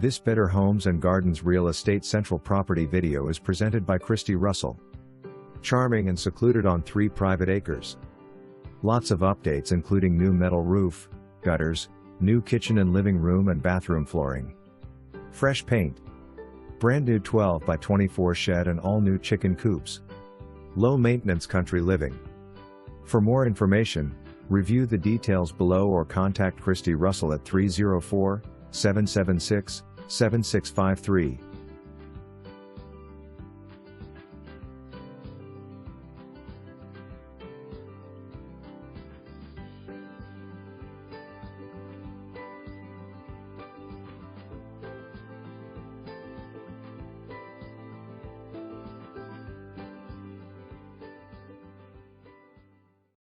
This Better Homes and Gardens Real Estate Central Property video is presented by Kristi Russell. Charming and secluded on 3 private acres. Lots of updates including new metal roof, gutters, new kitchen and living room and bathroom flooring. Fresh paint. Brand new 12 by 24 shed and all new chicken coops. Low maintenance country living. For more information, review the details below or contact Kristi Russell at 304-776-7653.